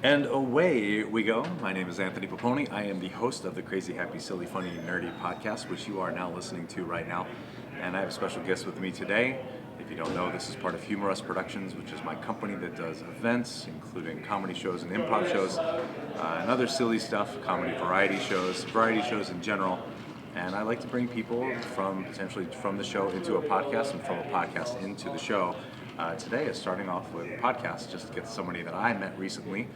And away we go. My name is Anthony Poponi. I am the host of the Crazy Happy Silly Funny Nerdy podcast, which you are now listening to right now. And I have a special guest with me today. If you don't know, this is part of Humorous Productions, which is my company that does events, including comedy shows and improv shows, and other silly stuff, comedy variety shows in general. And I like to bring people potentially from the show into a podcast and from a podcast into the show. Today is starting off with a podcast just to get somebody that I met recently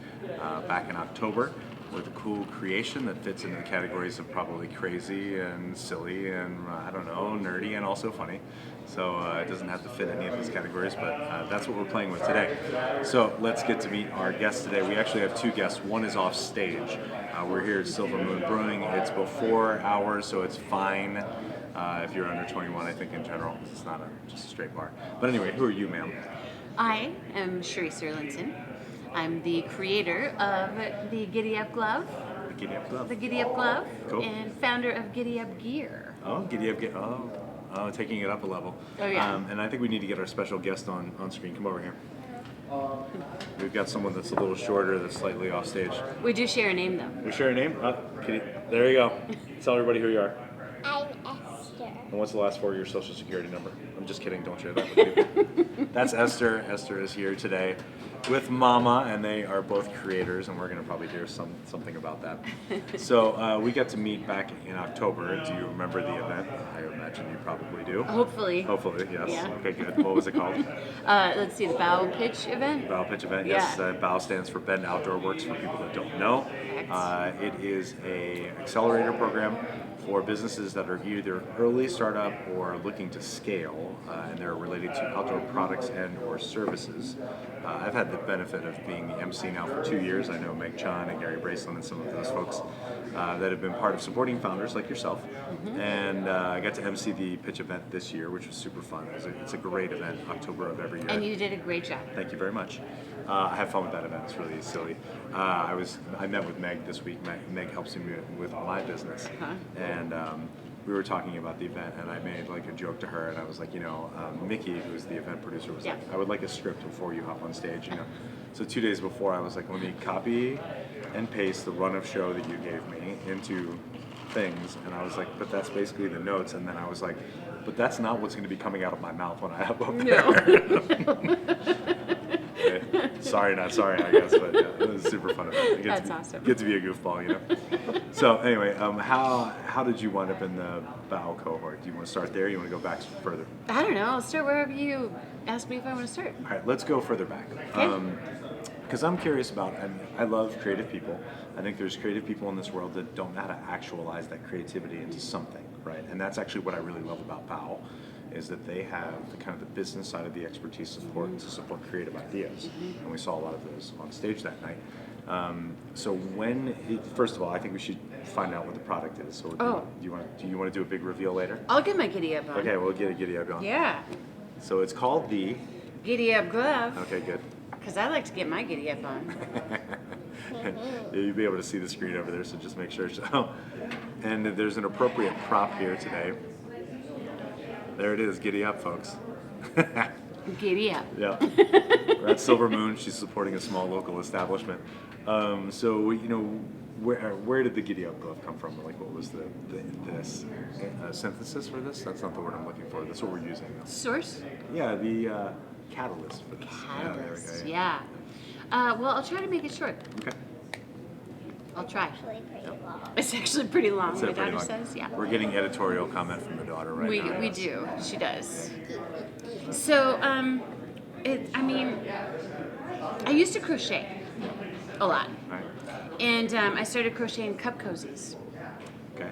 back in October with a cool creation that fits into the categories of probably crazy and silly and, I don't know, nerdy and also funny. So it doesn't have to fit any of these categories, but that's what we're playing with today. So let's get to meet our guests today. We actually have two guests. One is off stage. We're here at Silver Moon Brewing. It's before hours, so it's fine. If you're under 21, I think in general, it's not just a straight bar. But anyway, who are you, ma'am? I am Sherrise Erlandson. I'm the creator of the Giddyup Glove. The Giddyup Glove. The Giddyup Glove. Cool. And founder of Giddyup Gear. Oh, Giddyup. Taking it up a level. Oh, yeah. And I think we need to get our special guest on screen. Come over here. We've got someone that's a little shorter, that's slightly off stage. We do share a name, though. We share a name? Kitty. There you go. Tell everybody who you are. I'm Esther. And what's the last four of your social security number? I'm just kidding, don't share that with people. That's Esther. Esther is here today with Mama, and they are both creators, and we're going to probably hear something about that. So we got to meet back in October. Do you remember the event? I imagine you probably do. Hopefully. Hopefully, yes. Yeah. Okay, good. What was it called? Let's see, the Bow Pitch event. Bow Pitch event, Yeah. yes. BOW stands for Bend Outdoor Works for people that don't know. It is a accelerator program for businesses that are either early startup or looking to scale, and they're related to outdoor products and or services. I've had the benefit of being the MC now for 2 years. I know Meg Chan and Gary Braceland and some of those folks that have been part of supporting founders like yourself. And I got to MC the pitch event this year, which was super fun. It's a great event, October of every year. And you did a great job. Thank you very much. I had fun with that event. It's really silly. I met with Meg this week. Meg helps me with my business, and we were talking about the event, and I made like a joke to her, and I was like, Mickey, who's the event producer, was like, I would like a script before you hop on stage, So 2 days before, I was like, let me copy and paste the run of show that you gave me into things, and I was like, but that's basically the notes, and then I was like, but that's not what's going to be coming out of my mouth when I hop up there. Sorry, not sorry, I guess, but yeah, it was super fun event. That's awesome. Get to be a goofball, So anyway, how did you wind up in the BOW cohort? Do you want to start there? Or you want to go back further? I don't know. I'll start wherever you ask me if I want to start. All right, let's go further back. Okay. Because I'm curious about, I love creative people. I think there's creative people in this world that don't know how to actualize that creativity into something, right? And that's actually what I really love about BOW, is that they have the kind of the business side of the expertise to support creative ideas, and we saw a lot of those on stage that night. So first of all, I think we should find out what the product is. So do you want to do a big reveal later? I'll get my Giddyup on. Okay, we'll get a Giddyup on. Yeah. So it's called the Giddyup Glove. Okay, good. Because I like to get my Giddyup on. You'll be able to see the screen over there, so just make sure. And there's an appropriate prop here today. There it is, Giddy Up, folks. Giddyup. Yeah. We're at Silver Moon. She's supporting a small local establishment. So, where did the Giddyup Glove come from? Like, what was the synthesis for this? That's not the word I'm looking for. That's what we're using. Source? Yeah, the catalyst for this. Catalyst, yeah. Well, I'll try to make it short. Okay. I'll try. Actually pretty long. It's actually pretty long, It's my pretty daughter long. says, yeah. We're getting editorial comment from the daughter right now. We do. She does. So, I used to crochet a lot. Right. And I started crocheting cup cozies. Okay.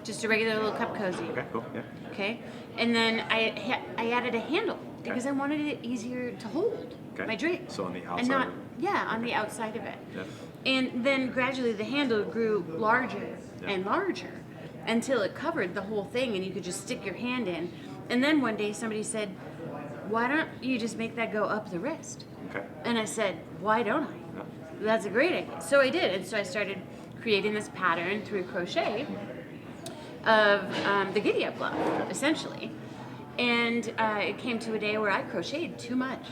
Just a regular little cup cozy. Okay, cool, yeah. Okay? And then I added a handle because I wanted it easier to hold my drink. So on the outside And not, of it? yeah, on the outside of it. Yeah. And then gradually the handle grew larger and larger until it covered the whole thing and you could just stick your hand in. And then one day somebody said, why don't you just make that go up the wrist? Okay. And I said, why don't I? Yeah. That's a great idea. So I did. And so I started creating this pattern through crochet of the Giddyup Glove, essentially. And it came to a day where I crocheted too much.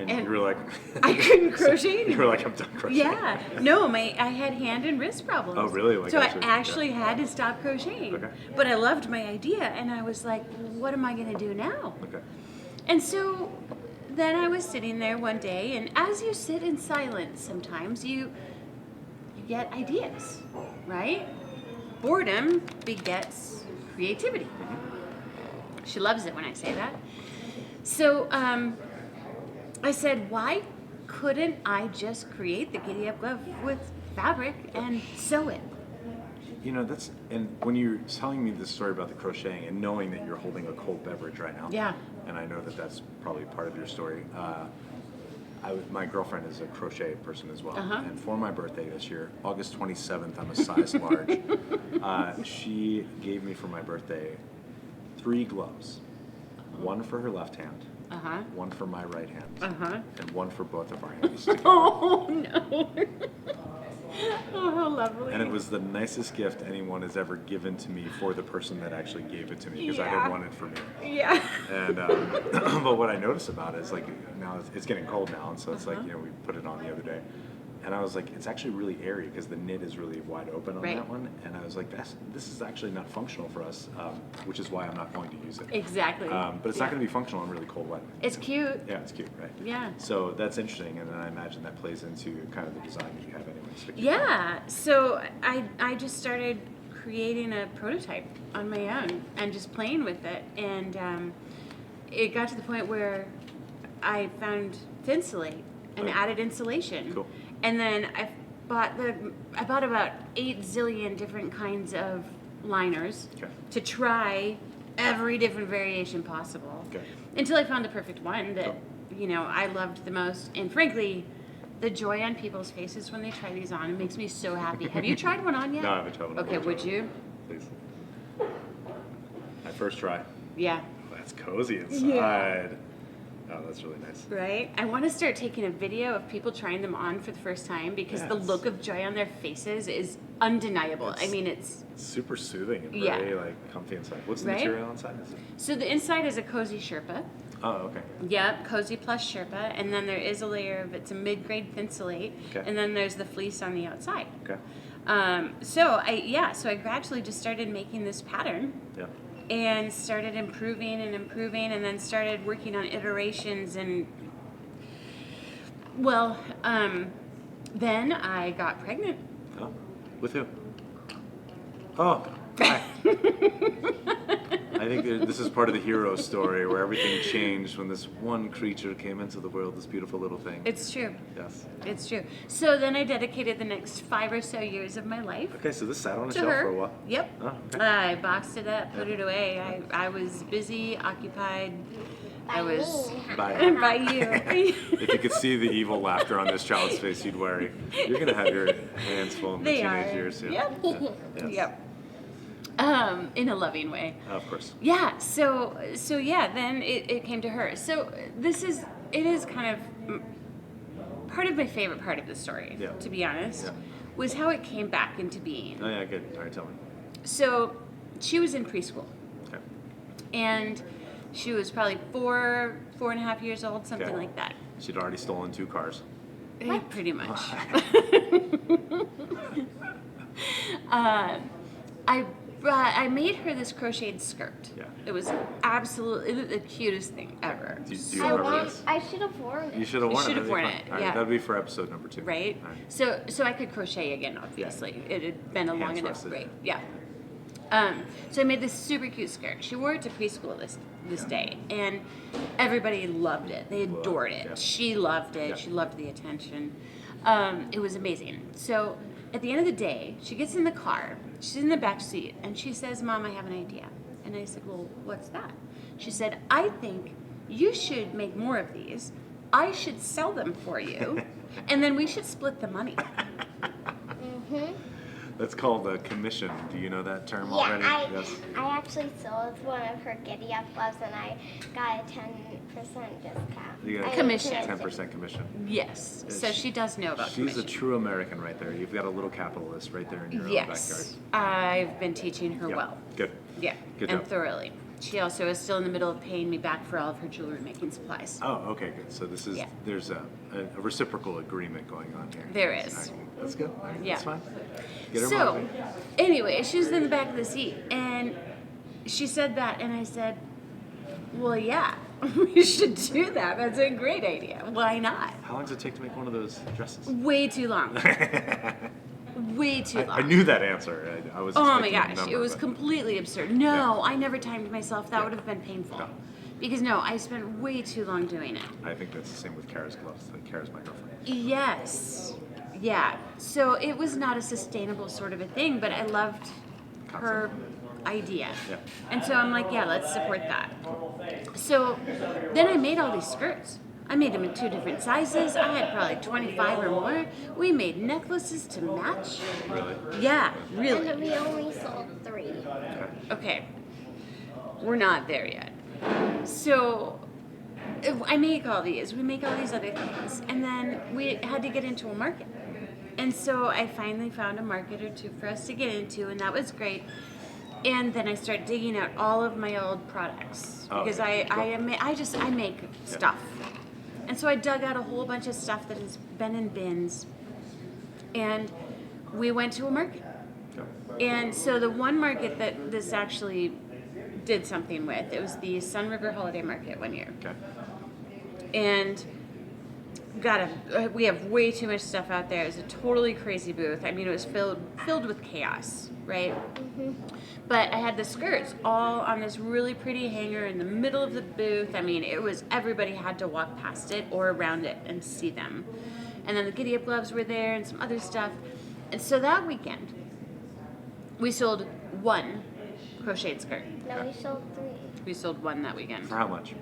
And And you were like, I couldn't crochet you were anymore. like, I'm done crocheting. Yeah, no, I had hand and wrist problems. Oh, really? Like, so I actually- actually had to stop crocheting. Okay. But I loved my idea, and I was like, what am I going to do now? Okay. And so then I was sitting there one day, and as you sit in silence, sometimes you get ideas, right? Boredom begets creativity. She loves it when I say that. So I said, why couldn't I just create the Giddyup Glove with fabric and sew it? You know, and when you're telling me this story about the crocheting and knowing that you're holding a cold beverage right now, Yeah. and I know that that's probably part of your story. My girlfriend is a crochet person as well, Uh-huh. and for my birthday this year, August 27th, I'm a size large. She gave me for my birthday 3 gloves, one for her left hand, Uh-huh. one for my right hand, Uh-huh. and one for both of our hands. Oh, no. Oh, how lovely. And it was the nicest gift anyone has ever given to me for the person that actually gave it to me, because I Yeah. didn't want it for me. Yeah. And but what I noticed about it is, like, now it's getting cold now, and so it's like, Uh-huh. you know, we put it on the other day, and I was like, it's actually really airy because the knit is really wide open on Right. that one, and I was like, this is actually not functional for us, which is why I'm not going to use it. Exactly. But it's Yeah. not going to be functional in really cold weather. It's cute. Yeah, it's cute, right? Yeah. So that's interesting, and then I imagine that plays into kind of the design that you have anyway. So Yeah. So I just started creating a prototype on my own and just playing with it, and it got to the point where I found Thinsulate and Right. added insulation. Cool. And then I bought about 8 zillion different kinds of liners Okay. to try every different variation possible. Okay. Until I found the perfect one that, Cool. I loved the most. And frankly, the joy on people's faces when they try these on, it makes me so happy. Have you tried one on yet? No, I haven't tried one on. Okay, would you? Please. My first try. Yeah. That's cozy inside. Yeah. Oh, that's really nice. Right? I want to start taking a video of people trying them on for the first time because the Yes. look of joy on their faces is undeniable. It's- I mean, it's It's super soothing and Yeah. very like comfy inside. What's the Right? material inside? Is it? so the inside is a cozy Sherpa. Oh, okay. Yep, cozy plus Sherpa, and then there is a layer of it's a mid-grade Thinsulate, Okay. and then there's the fleece on the outside. Okay. So I gradually just started making this pattern Yeah. and started improving, and then started working on iterations, and then I got pregnant. Oh, with who? Oh, hi. I think this is part of the hero story where everything changed when this one creature came into the world, this beautiful little thing. It's true. Yes. It's true. So then I dedicated the next 5 or so years of my life Okay, so this sat on a to shelf her. for a while. Yep. Oh, okay. I boxed it up, put it away. I was busy, occupied. I was Bye. by you. If you could see the evil laughter on this child's face, you'd worry. You're gonna have your hands full in the They teenage are. years. Yeah. Yep. Yeah. Yes. Yep. In a loving way. Of course. Yeah. So yeah. Then it came to her. So it is kind of part of my favorite part of the story. Yeah. To be honest, Yeah. was how it came back into being. Oh yeah, good. All right, tell me. So she was in preschool, Okay. and she was probably 4.5 years old, something Okay. like that. She'd already stolen 2 cars. Pretty much. I made her this crocheted skirt. Yeah. It was absolutely the cutest thing ever. Do you So remember cute. this? I should have worn it. You should have You worn it. should have That'd be worn fun. it, All right, yeah. that'd be for episode number 2. Right? All right. So I could crochet again, obviously. It had been a long Hands enough rusted. break. Yeah. So I made this super cute skirt. She wore it to preschool this day, and everybody loved it. They adored it. Yeah. She loved it. Yeah. She loved the attention. It was amazing. So at the end of the day, she gets in the car. She's in the back seat, and she says, "Mom, I have an idea." And I said, "Well, what's that?" She said, "I think you should make more of these. I should sell them for you, and then we should split the money." That's called a commission. Do you know that term Yeah, already? I Yes. actually sold one of her Giddyup gloves and I got a 10% discount. You got a Commission. 10% commission. Yes. Yeah, So she does know about She's commission. a true American right there. You've got a little capitalist right there in your own backyard. Yes. I've been teaching her Yeah. well. Good. Yeah. Good and job. thoroughly. She also is still in the middle of paying me back for all of her jewelry making supplies. Oh, okay, good. So this is Yeah. there's a reciprocal agreement going on here. There is. That's good. Yeah. That's fine. Get her So, motivated. anyway, she was in the back of the seat, and she said that, and I said, well, yeah, we should do that. That's a great idea. Why not? How long does it take to make one of those dresses? Way too long. Way too long. I knew that answer. I was. Oh my expecting a gosh, number, it was but- completely absurd. No, Yeah. I never timed myself. That Yeah. would have been painful. No. Because no, I spent way too long doing it. I think that's the same with Kara's gloves. Like Kara's my girlfriend. Yes. Yeah. So it was not a sustainable sort of a thing, but I loved her idea. Yeah. And so I'm like, yeah, let's support that. So then I made all these skirts. I made them in 2 different sizes. I had probably 25 or more. We made necklaces to match. Really? Yeah, really. And we only sold 3. Okay. Okay, we're not there yet. So I make all these. We make all these other things, and then we had to get into a market. And so I finally found a market or 2 for us to get into, and that was great. And then I started digging out all of my old products Oh, because okay. I make stuff. And so I dug out a whole bunch of stuff that has been in bins, and we went to a market. Okay. And so the one market that this actually did something with, it was the Sun River Holiday Market one year. Okay. And we have way too much stuff out there. It was a totally crazy booth. I mean, it was filled with chaos, right? But I had the skirts all on this really pretty hanger in the middle of the booth. I mean, everybody had to walk past it or around it and see them. And then the Giddyup gloves were there and some other stuff. And so that weekend, we sold 1 crocheted skirt. No, we sold 3. We sold 1 that weekend. For how much?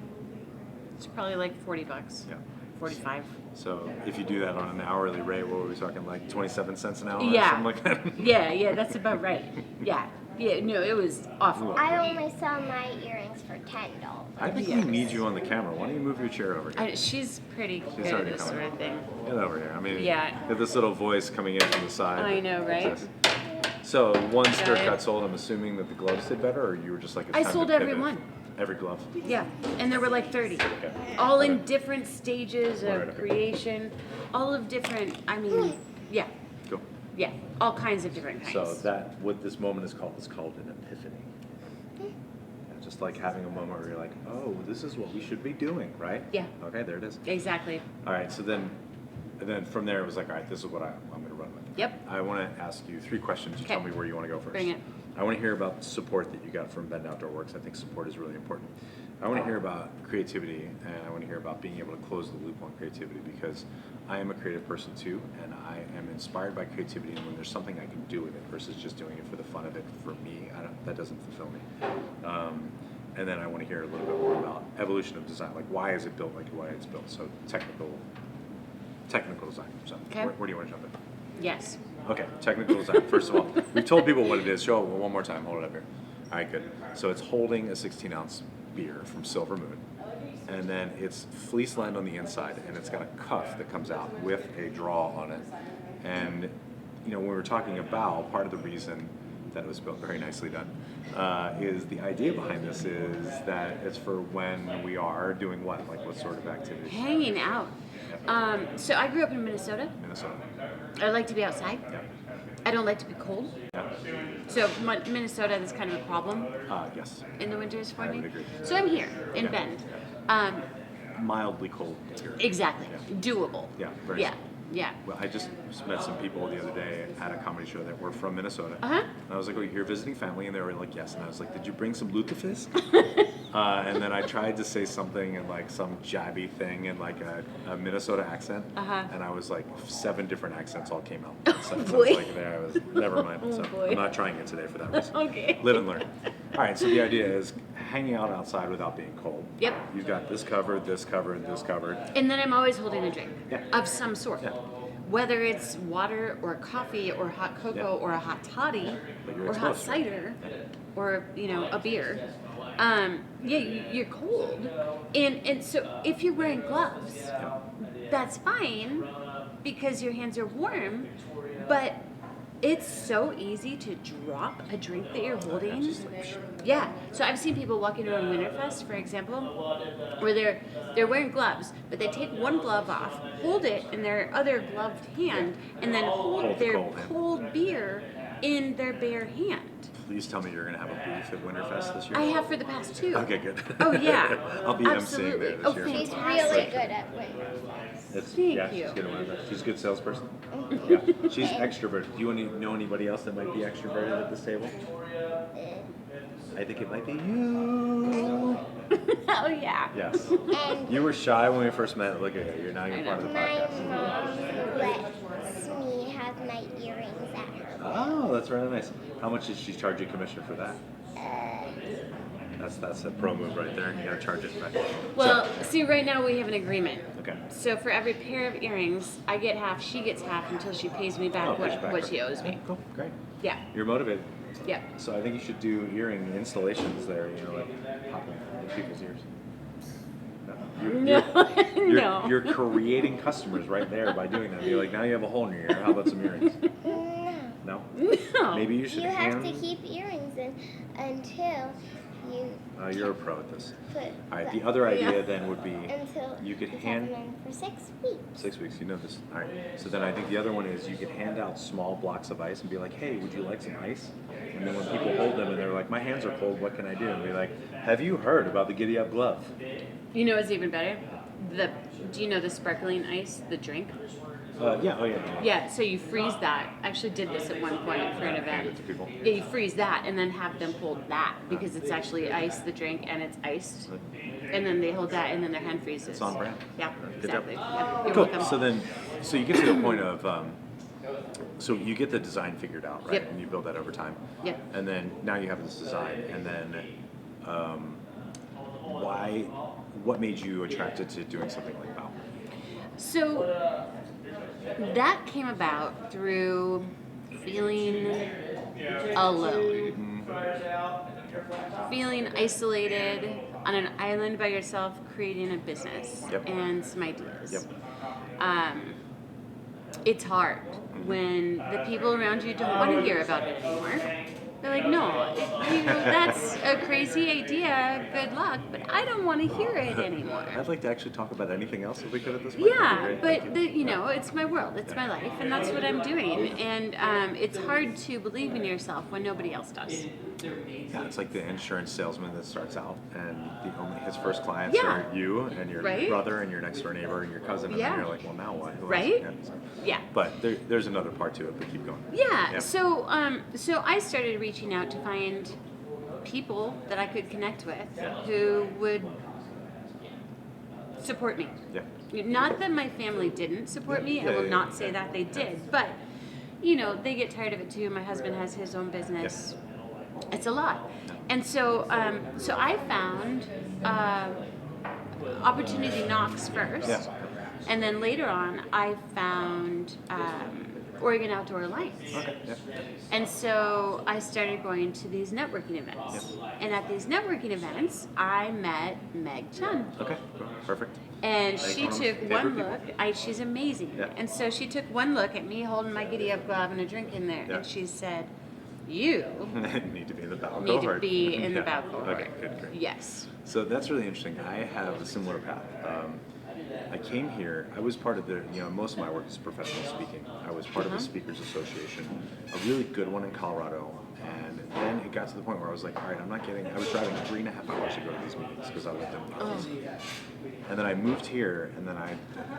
It's probably like $40. Yeah. 45. So if you do that on an hourly rate, what were we talking, like 27 cents an hour or Yeah. something like that? Yeah, that's about right. Yeah. Yeah, no, it was awful. I only sell my earrings for $10. I think we need you on the camera. Why don't you move your chair over here? She's pretty She's good at already this coming. sort of thing. Get over here. I mean, Yeah. you have this little voice coming in from the side. I know, right? It's just- So one skirt Got it. got sold. I'm assuming that the gloves did better, or you were just like, it's I time sold to every pivot? one. Every glove. Yeah, and there were like 30. Okay. All in Okay. different stages of Right, okay. creation. All of different, I mean, yeah, Cool. yeah, all kinds of different kinds. So that what this moment is called an epiphany. Yeah, just like having a moment where you're like, oh, this is what we should be doing, right? Yeah. Okay, there it is. Exactly. All right, so then from there it was like, all right, this is what I'm going to run with. Yep. I want to ask you 3 questions. You Okay. tell me where you want to go first. Bring it. I want to hear about support that you got from Bend Outdoor Works. I think support is really important. I want to hear about creativity, and I want to hear about being able to close the loop on creativity, because I am a creative person too, and I am inspired by creativity, and when there's something I can do with it versus just doing it for the fun of it for me, that doesn't fulfill me. And then I want to hear a little bit more about evolution of design, like why is it built like why it's built, so technical design. So Okay. where do you want to jump in? Yes. Okay, technical design. First of all, we've told people what it is. Show it one more time. Hold it up here. All right, good. So it's holding a 16-ounce beer from Silver Moon, and then it's fleece lined on the inside, and it's got a cuff that comes out with a draw on it. And you know, when we were talking about part of the reason that it was built, very nicely done, is the idea behind this is that it's for when we are doing what, like what sort of activities? Hanging out. So I grew up in Minnesota. Minnesota. I like to be outside. Yeah. I don't like to be cold. Yeah. So Minnesota is kind of a problem Yes. in the winters for I me. would agree. So I'm here in Yeah. Bend. Mildly cold. Here. Exactly. Yeah. Doable. Yeah, very Yeah. Yeah. Well, I just met some people the other day at a comedy show that were from Minnesota. Uh-huh. And I was like, oh, you're visiting family? And they were like, yes. And I was like, did you bring some lutefisk? And then I tried to say something in like some jabby thing in like a Minnesota accent. Uh-huh. And I was like 7 different accents all came out. So I was boy. like, there, I was, never mind. Oh, So boy. I'm not trying it today for that reason. Okay. Live and learn. All right, so the idea is hanging out outside without being cold. Yep. You've got this covered, this covered, this covered. And then I'm always holding a drink Yeah. of some sort. Yeah. Whether it's water or coffee or hot cocoa Yeah. or a hot toddy But you're or hot exposed. cider or, a beer. You're cold. And so if you're wearing gloves, that's fine because your hands are warm, but It's so easy to drop a drink that you're holding. Just like, Yeah. So I've seen people walking around Winterfest, for example, where they're wearing gloves, but they take one glove off, hold it in their other gloved hand, and then hold Hold the their cold hand. cold beer in their bare hand. Please tell me you're going to have a booth at Winterfest this year. I have for the past 2. Okay, good. Oh yeah. I'll be Absolutely. emceeing there this Oh, year. She's fantastic. really good at Winterfest. Thank yeah, you. She's good at Winterfest. She's a good salesperson. Yeah, she's extroverted. Do you know anybody else that might be extroverted at this table? I think it might be you. Oh yeah. Yes. And You were shy when we first met. Look at you. You're now you're part of the my podcast. mom lets me have my earrings at her. Oh, that's really nice. How much did she charge you commission for that? That's a pro move right there. You gotta charge it right. Well, see, right now we have an agreement. Okay. So for every pair of earrings, I get half, she gets half until she pays me back push back. what she owes me. Cool. Great. Yeah. You're motivated. Yeah. So I think you should do earring installations there. You know, like popping in people's ears. No. You're creating customers right there by doing that. You're like, now you have a hole in your ear. How about some earrings? No. No. No. Maybe you should You have hand. to keep earrings in until you You're a pro at this. put All right. The other idea then would be until you could have hand. them in for 6 weeks. 6 weeks, you know this. All right. So then I think the other one is you could hand out small blocks of ice and be like, hey, would you like some ice? And then when people hold them and they're like, my hands are cold, what can I do? And be like, have you heard about the Giddyup Glove? You know what's even better? Do you know the sparkling ice, the drink? Yeah, oh yeah. Yeah, so you freeze that. I actually did this at one point for an Hand event. it to people. Yeah, you freeze that and then have them hold that because it's actually ice, the drink, and it's iced. And then they hold that and then their hand freezes. It's on brand. Yeah, Good job. exactly. Yeah, you're Cool. welcome. So you get to the point of, so you get the design figured out, right? Yep. And you build that over time. Yep. And then now you have this design, and then what made you attracted to doing something like that? So that came about through feeling alone, feeling isolated on an island by yourself, creating a business Yep. and some ideas. Yep. It's hard when the people around you don't want to hear about it anymore. They're like, no, that's a crazy idea, good luck, but I don't want to hear it anymore. I'd like to actually talk about anything else if we could at this point. Yeah, That'd be great. Thank but it's my world, it's my life, and that's what I'm doing. And it's hard to believe in yourself when nobody else does. Yeah, it's like the insurance salesman that starts out, and his first clients Yeah. are you and your Right? brother and your next door neighbor and your cousin, and Yeah. then you're like, well, now what? Who else? Right? Yeah, so- Yeah. But there's another part to it, but keep going. Yeah. So I started reaching out to find people that I could connect with who would support me. Yeah. Not that my family didn't support me. I will Yeah. not say that they did, but they get tired of it too. My husband has his own business. It's a lot, and so I found opportunity knocks first, Yeah. and then later on I found Oregon Outdoor Alliance. Okay. Yeah. And so I started going to these networking events. And at these networking events, I met Meg Chun. Okay. Perfect. And Meg's she one of my took favorite one people. look. She's amazing. Yeah. And so she took one look at me holding my Giddyup Glove and a drink in there. Yeah. And she said, you Need to be in the bow need to cohort. be in the Yeah. bow cohort. Okay. Good. Great. Yes. So that's really interesting. I have a similar path. I came here. I was part of most of my work is professional speaking. I was part of the Speakers Association, a really good one in Colorado. And then it got to the point where I was like, all right, I'm not getting. I was driving 3.5 hours to go to these meetings because I lived in the Northeast. And then I moved here, and then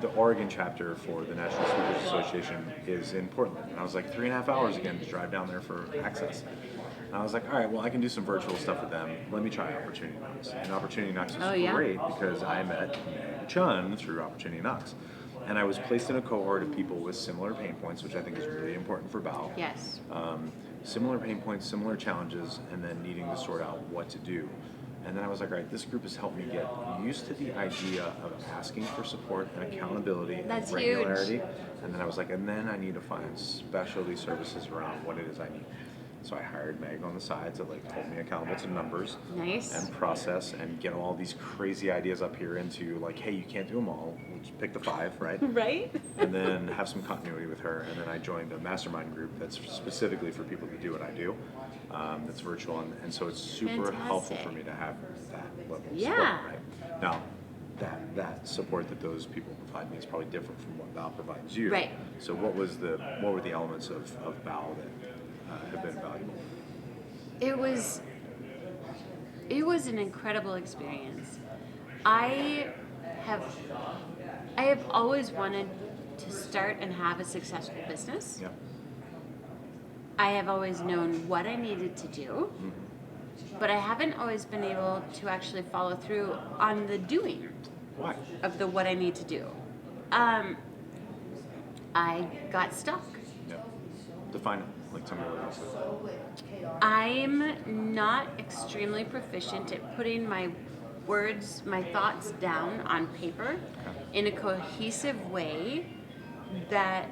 the Oregon chapter for the National Speakers Association is in Portland. And I was like, 3.5 hours again to drive down there for access. And I was like, all right, well, I can do some virtual stuff with them. Let me try Opportunity Knocks. And Opportunity Knocks was great because I met Chun through Opportunity Knocks. And I was placed in a cohort of people with similar pain points, which I think is really important for Bao. Yes. Similar pain points, similar challenges, and then needing to sort out what to do. And then I was like, all right, this group has helped me get used to the idea of asking for support and accountability That's and regularity. huge. And then I was like, and then I need to find specialty services around what it is I need. So I hired Meg on the side to like hold me accountable to numbers Nice. and process and get all these crazy ideas up here into like, hey, you can't do them all. Let's pick the 5, right? Right? And then have some continuity with her. And then I joined a mastermind group that's specifically for people to do what I do. That's virtual, and so it's super helpful for me to have that level of support. Right? Now, that support that those people provide me is probably different from what Val provides you. Right. So what were the elements of Val that have been valuable? It was an incredible experience. I have always wanted to start and have a successful business. Yeah. I have always known what I needed to do, but I haven't always been able to actually follow through on the doing Why? of the what I need to do. I got stuck. Yeah. Define it. Like, tell me what it is. I'm not extremely proficient at putting my words, my thoughts down on paper in a cohesive way that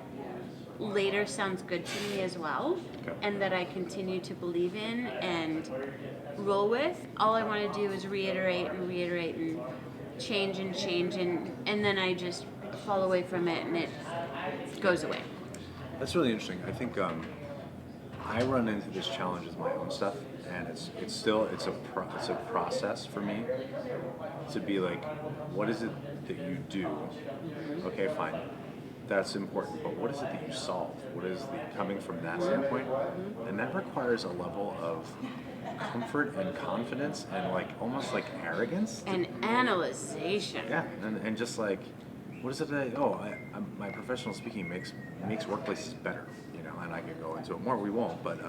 later sounds good to me as well, and that I continue to believe in and roll with. All I want to do is reiterate and change and then I just fall away from it and it goes away. That's really interesting. I think I run into this challenge with my own stuff, and it's a process for me to be like, what is it that you do? Okay, fine, that's important, but what is it that you solve? What is coming from that standpoint? And that requires a level of comfort and confidence and like almost like arrogance And analyzation. Yeah, and just like, what is it that my professional speaking makes workplaces better, you know, and I can go into it more. We won't, but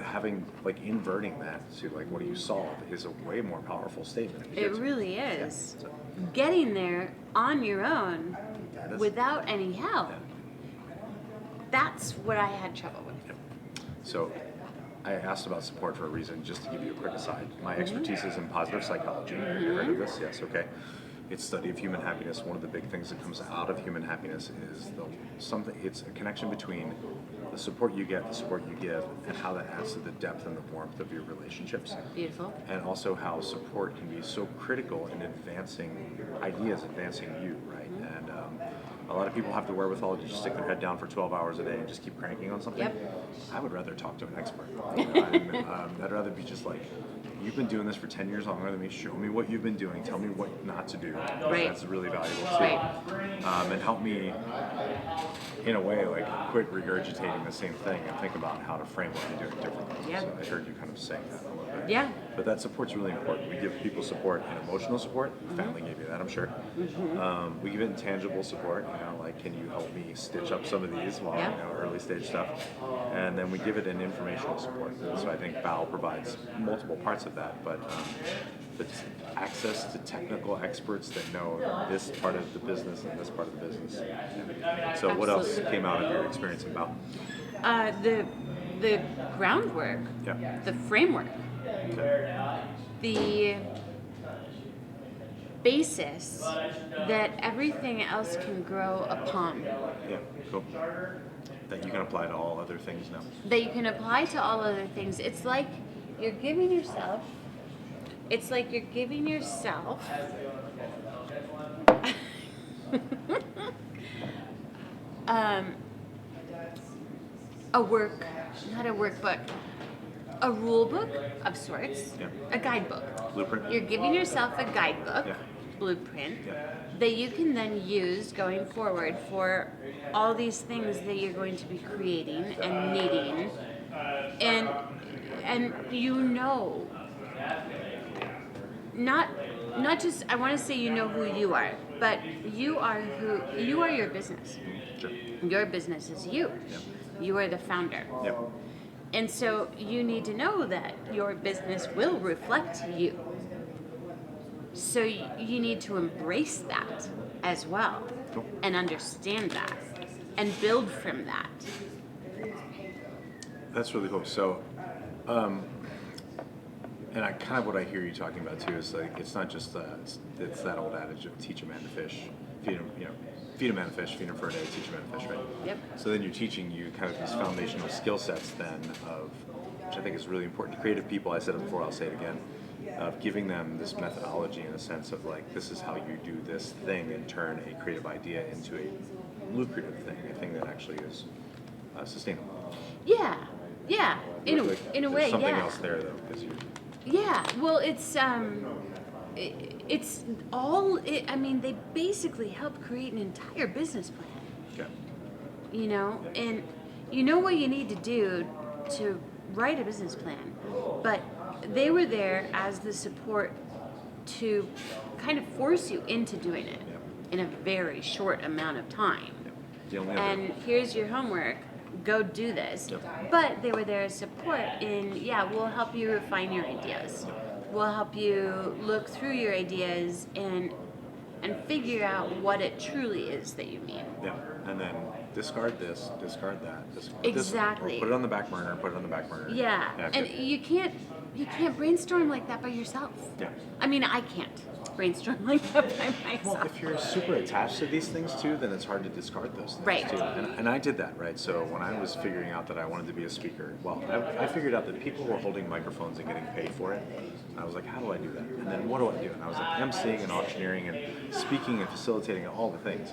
having like inverting that to like, what do you solve is a way more powerful statement. It really is. Yeah, so, Getting there on your own that is- without any help. yeah. That's what I had trouble with. So I asked about support for a reason, just to give you a quick aside. My expertise is in positive psychology. Have you heard of this? Yes, okay. It's study of human happiness. One of the big things that comes out of human happiness is it's a connection between the support you get, the support you give, and how that adds to the depth and the warmth of your relationships. Beautiful. And also how support can be so critical in advancing ideas, advancing you, right? And a lot of people have the wherewithal to just stick their head down for 12 hours a day and just keep cranking on something. Yep. I would rather talk to an expert. I'd rather be just like, you've been doing this for 10 years longer than me. Show me what you've been doing. Tell me what not to do. Right. That's really valuable too. Right. And help me, in a way, like quit regurgitating the same thing and think about how to frame what you're doing differently. Yeah. So I heard you kind of saying that a little bit. Yeah. But that support's really important. We give people support and emotional support. Family gave you that, I'm sure. We give it intangible support. You know, like, can you help me stitch up some of these while early stage stuff? And then we give it an informational support. So I think Val provides multiple parts of that, but access to technical experts that know this part of the business and this part of the business. Yeah. So what else came out of your experience in Val? The groundwork, Yeah. the framework, Okay. the basis that everything else can grow upon. Yeah, cool. That you can apply to all other things now. That you can apply to all other things. It's like you're giving yourself not a workbook, a rule book of sorts, Yeah. a guidebook. Blueprint? You're giving yourself a guidebook, Yeah. blueprint, Yeah. that you can then use going forward for all these things that you're going to be creating and needing, and you know, not just, I want to say you know who you are, but you are your business. Sure. Your business is you. Yeah. You are the founder. Yep. And so you need to know that your business will reflect you. So you need to embrace that as well, Cool. and understand that and build from that. That's really cool. So, and I kind of what I hear you talking about too is like, it's not just it's that old adage of teach a man to fish, feed him, feed a man to fish, feed him for a day, teach a man to fish, right? Yep. So then you're teaching you kind of these foundational skill sets then of which I think is really important to creative people. I said it before, I'll say it again, of giving them this methodology in a sense of like, this is how you do this thing and turn a creative idea into a lucrative thing, a thing that actually is sustainable. Yeah, in a way, There's something yeah. else there though, because you. Yeah, well, it's all. I mean, they basically help create an entire business plan. Okay. You know, and you know what you need to do to write a business plan, but they were there as the support to kind of force you into doing it in a very short amount of time. And here's your homework. Go do this. But they were there as support in, we'll help you refine your ideas. We'll help you look through your ideas and figure out what it truly is that you mean. Yeah, and then discard this, discard that, discard Exactly. this, or put it on the back burner, put it on the back burner. Yeah, and you can't brainstorm like that by yourself. Yeah. I mean, I can't brainstorm like that by myself. Well, if you're super attached to these things too, then it's hard to discard those things Right. too. And I did that, right? So when I was figuring out that I wanted to be a speaker, well, I figured out that people were holding microphones and getting paid for it. And I was like, how do I do that? And then what do I do? And I was like, emceeing and auctioneering and speaking and facilitating and all the things.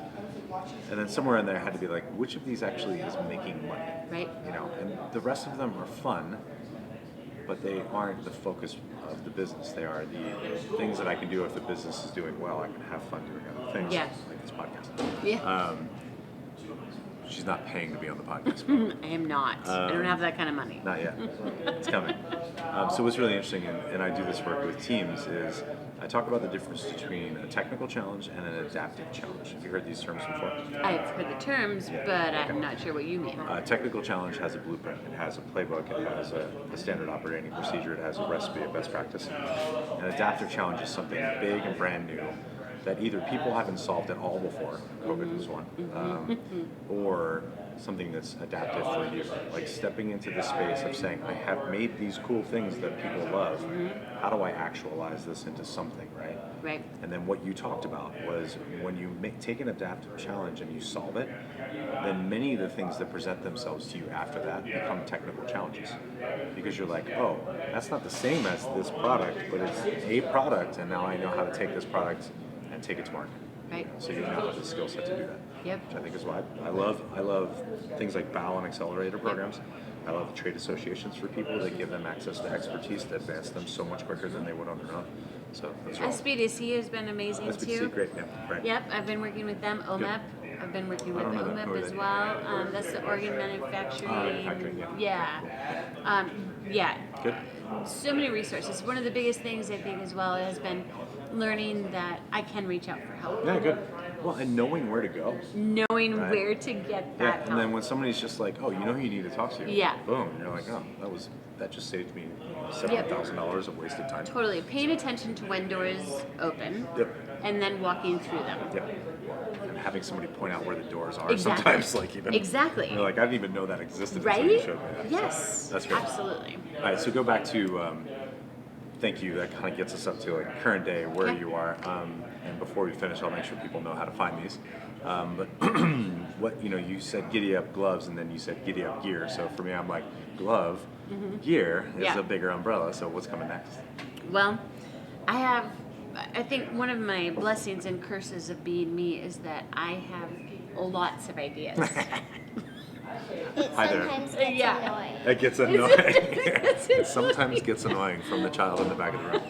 And then somewhere in there I had to be like, which of these actually is making money? Right. You know, and the rest of them are fun, but they aren't the focus of the business. They are the things that I can do if the business is doing well. I can have fun doing other things, Yeah. like this podcast. Yeah. She's not paying to be on the podcast. I am not. I don't have that kind of money. Not yet. It's coming. So what's really interesting, and I do this work with teams, is I talk about the difference between a technical challenge and an adaptive challenge. Have you heard these terms before? I've heard the terms, but I'm not sure what you mean. A technical challenge has a blueprint, it has a playbook, it has a standard operating procedure, it has a recipe, a best practice. An adaptive challenge is something big and brand new that either people haven't solved at all before, COVID was one, or something that's adaptive for you. Like stepping into the space of saying, I have made these cool things that people love. How do I actualize this into something, right? Right. And then what you talked about was when you take an adaptive challenge and you solve it, then many of the things that present themselves to you after that become technical challenges. Because you're like, oh, that's not the same as this product, but it's a product, and now I know how to take this product and take it to market. Right. So you now have the skill set to do that. Yep. Which I think is why I love things like BOW and accelerator programs. I love trade associations for people that give them access to expertise that advance them so much quicker than they would on their own. So that's all. SBDC has been amazing SBDC, too. great, yeah, right. Yep, I've been working with them. OMEP, I've been working with I don't know that. Who are OMEP as they? well. That's the organ manufacturing. Manufacturing, Yeah. Yeah. Good. So many resources. One of the biggest things I think as well has been learning that I can reach out for help. Yeah, good. Well, and knowing where to go. Knowing Right. where to get that Yeah, help. and then when somebody's just like, oh, you know who you need to talk to. Yeah. Boom. You're like, oh, that just saved me $7,000 of wasted time. Totally. Paying attention to when doors open Yep. and then walking through them. Yep. And having somebody point out where the doors are Exactly. sometimes, like even. Exactly. You're like, I didn't even know that existed until you Right? showed me that. Yes. That's great. Absolutely. All right, so go back to thank you. That kind of gets us up to like current day where Okay. you are. And before we finish, I'll make sure people know how to find these. But what you said Giddyup gloves, and then you said Giddyup gear. So for me, I'm like glove, gear is Yeah. a bigger umbrella. So what's coming next? Well, I think one of my blessings and curses of being me is that I have lots of ideas. It Hi there. sometimes gets Yeah. annoying. It gets annoying. It sometimes gets annoying from the child in the back of the room.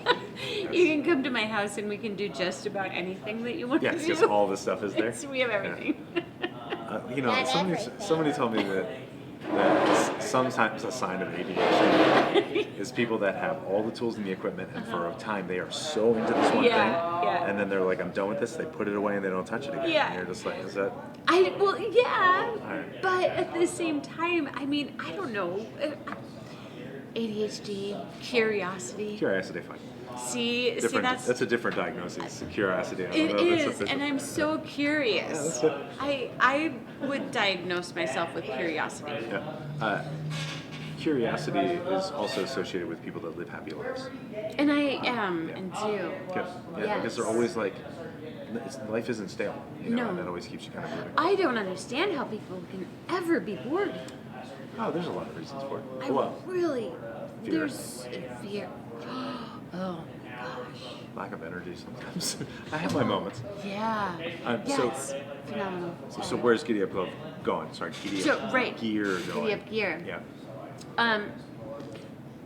You can come to my house and we can do just about anything that you want Yes, to do. because all this stuff is there. We have everything. Not somebody everything. told me that sometimes a sign of ADHD is people that have all the tools and the equipment, and for a time they are so into this one thing, Yeah. and then they're like, I'm done with this. They put it away and they don't touch it again. Yeah. And you're just like, is that? Yeah, Alright. but at the same time, I mean, I don't know. ADHD, curiosity. Curiosity, fine. See, That's a different diagnosis. Curiosity. I don't It know if is, it's and I'm so curious. that's it. I would diagnose myself with curiosity. Yeah. Curiosity is also associated with people that live happy lives. And I am and do. Good. Yeah, Yes. because they're always like, life isn't stale. No. And that always keeps you kind of moving. I don't understand how people can ever be bored. Oh, there's a lot of reasons for it. I Well, really Fear. There's fear. Oh gosh. Lack of energy sometimes. I have my moments. Yeah. Yeah, So- it's phenomenal. So where's Giddyup Glove going? Sorry, Giddyup So, right. Gear going. Giddyup Gear. Yeah.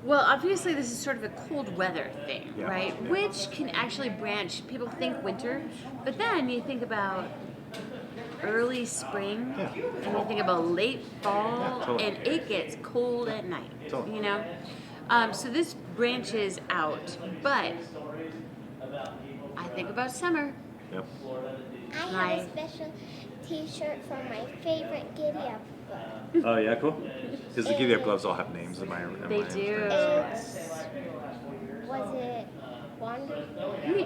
Well, obviously, this is sort of a cold weather thing, Yeah, right? yeah. Which can actually branch. People think winter, but then you think about early spring, Yeah. and you think about late fall, Yeah, totally. and it gets cold at night. Totally. You know, so this branches out, but I think about summer. Yep. I have My- a special T-shirt from my favorite Giddyup Glove. Oh yeah, cool. Because the Giddyup gloves all have names. Am I They right? do. Was it Wonder?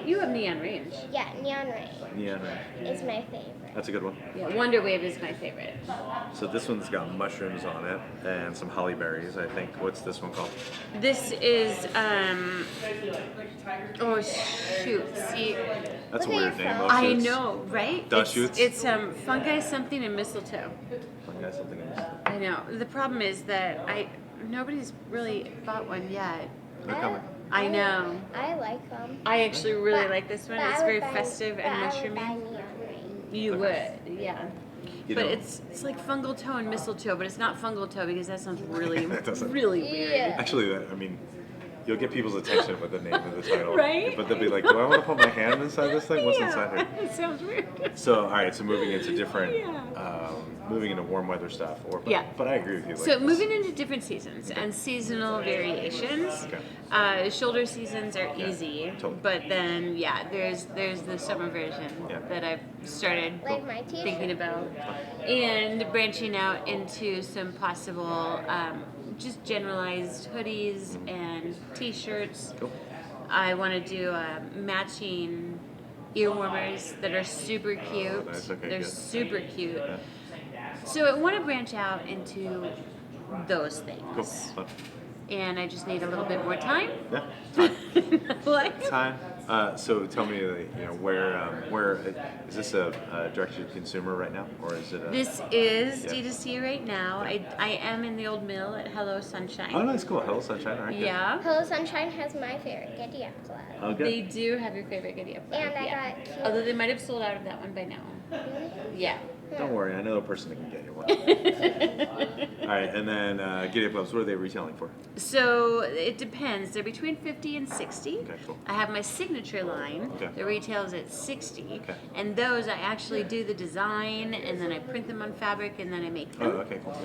You have Neon Range. Yeah, Neon Rain Yeah, right. is my favorite. That's a good one. Yeah, Wonder Wave is my favorite. So this one's got mushrooms on it and some holly berries, I think. What's this one called? This is oh shoot, see, That's a Look at weird your name. phone. Oh, I shoots. know, right? Dust shoots? It's fungi something and mistletoe. Fun guy, something else. I know. The problem is that nobody's really bought one yet. They're coming. I know. I like them. I actually really But- like this one. but I It's would very buy- festive but and I would buy mushroomy. Neon Rain. You Okay. would, yeah. You But know- it's like fungal toe and mistletoe, but it's not fungal toe because that sounds really, That doesn't- really weird. Yeah. Actually, I mean, you'll get people's attention with the name of the title. Right? But they'll be like, do I want to put my hand inside this thing? What's inside here? It sounds weird. So, all right, so moving into different, Yeah. moving into warm weather stuff. Yeah. But I agree with you. Like, So moving into different seasons and seasonal variations. Okay. Shoulder seasons are Yeah, easy, totally. but then there's the summer version Yeah. that I've started Like my T-shirt. thinking about, and branching out into some possible just generalized hoodies and T-shirts. Cool. I want to do matching ear warmers that are super cute. nice. Okay, They're good. super cute. Yeah. So I want to branch out into those things. Cool. Fun. And I just need a little bit more time. Yeah. Time. Like, Time. So tell me, where is this a direct to consumer right now, or is it a? this is Yeah. D2C right now. I am in the old mill at Hello Sunshine. Oh, that's cool. Hello, sunshine. All right. good. Yeah. Hello Sunshine has my favorite Giddyup Glove. Oh, good. They do have your favorite Giddyup Glove. And I yeah. got cute. Although they might have sold out of that one by now. Yeah. Don't worry, I know a person that can get you one. All right, and then Giddyup gloves. What are they retailing for? So it depends. They're between 50 and 60. Okay, cool. I have my signature line. Okay. The retails at 60. Okay. And those I actually do the design and then I print them on fabric and then I make Oh, them. okay, cool.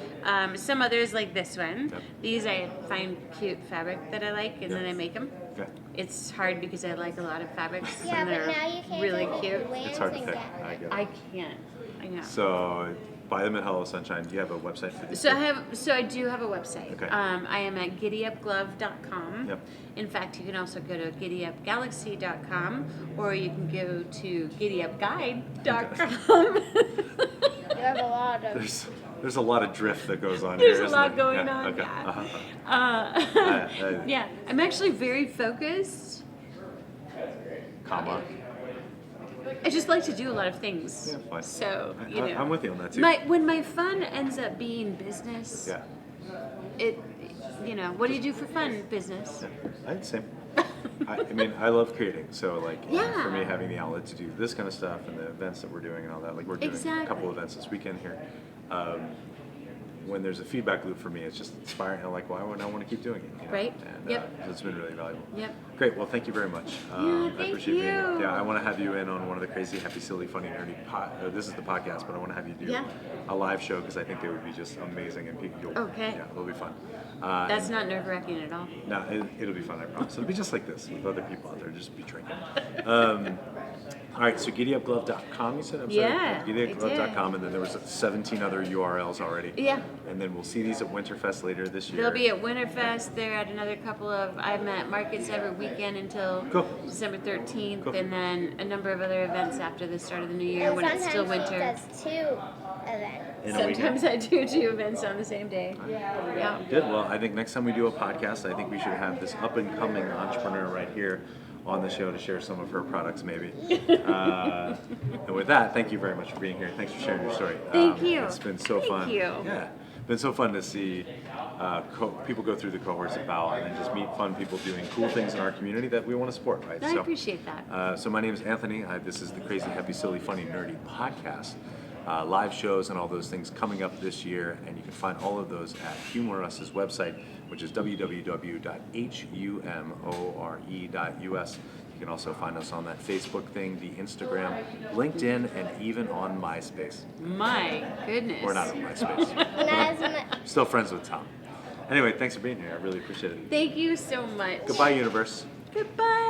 Some others like this one. Yep. These I find cute fabric that I like and then Yep. I make them. Okay. It's hard because I like a lot of fabrics Yeah, and but they're now you can't really go to cute. Wayne's It's hard to and pick. get I them. get it. I can't. I know. So buy them at Hello Sunshine. Do you have a website for these? So I do have a website. Okay. I am at giddyupglove.com. Yep. In fact, you can also go to giddyupgalaxy.com or you can go to giddyupguide.com. You have a lot of. There's a lot of drift that goes on There's here. a isn't lot there? going Yeah, on. Okay. Yeah. Uh-huh. Yeah, I'm actually very focused. Comma. I just like to do a lot of things. Yeah, fine. So, you know. I'm with you on that too. When my fun ends up being business, Yeah. what do you do for fun? Business. I'd say. I mean, I love creating, so like Yeah. for me having the outlet to do this kind of stuff and the events that we're doing and all that, like we're doing a Exactly. couple events this weekend here. When there's a feedback loop for me, it's just inspiring. I'm like, why would I want to keep doing it? You know? Right. And Yep. it's been really valuable. Yep. Great. Well, thank you very much. Yeah, I thank appreciate being here. you. Yeah, I want to have you in on one of the crazy, happy, silly, funny, nerdy. This is the podcast, but I want to have you do Yeah. a live show because I think they would be just amazing and people. Okay. Yeah, it'll be fun. That's not nerve-wracking at all. No, it'll be fun, I promise. It'll be just like this with other people out there, just be drinking. All right, so giddyupglove.com, you said? I'm Yeah, sorry. Giddyupglove.com, and then there was 17 other URLs already. Yeah. And then we'll see these at Winterfest later this year. They'll be at Winterfest. They're at another couple of. I'm at Markets every weekend until Cool. December 13th, Cool. and then a number of other events after the start of the new year And when it's still sometimes winter. Does 2 events. In a weekend. Sometimes I do 2 events on the same day. Yeah. Good. Well, I think next time we do a podcast, I think we should have this up-and-coming entrepreneur right here on the show to share some of her products, maybe. And with that, thank you very much for being here. Thanks for sharing your story. Thank you. It's been so Thank fun. you. Yeah, been so fun to see people go through the cohorts about and then just meet fun people doing cool things in our community that we want to support, right? I appreciate that. So my name is Anthony. This is the Crazy, Happy, Silly, Funny, Nerdy podcast. Live shows and all those things coming up this year, and you can find all of those at Humorus's website, which is www.humore.us. You can also find us on that Facebook thing, the Instagram, LinkedIn, and even on MySpace. My goodness. We're not on MySpace. Still friends with Tom. Anyway, thanks for being here. I really appreciate it. Thank you so much. Goodbye, universe. Goodbye.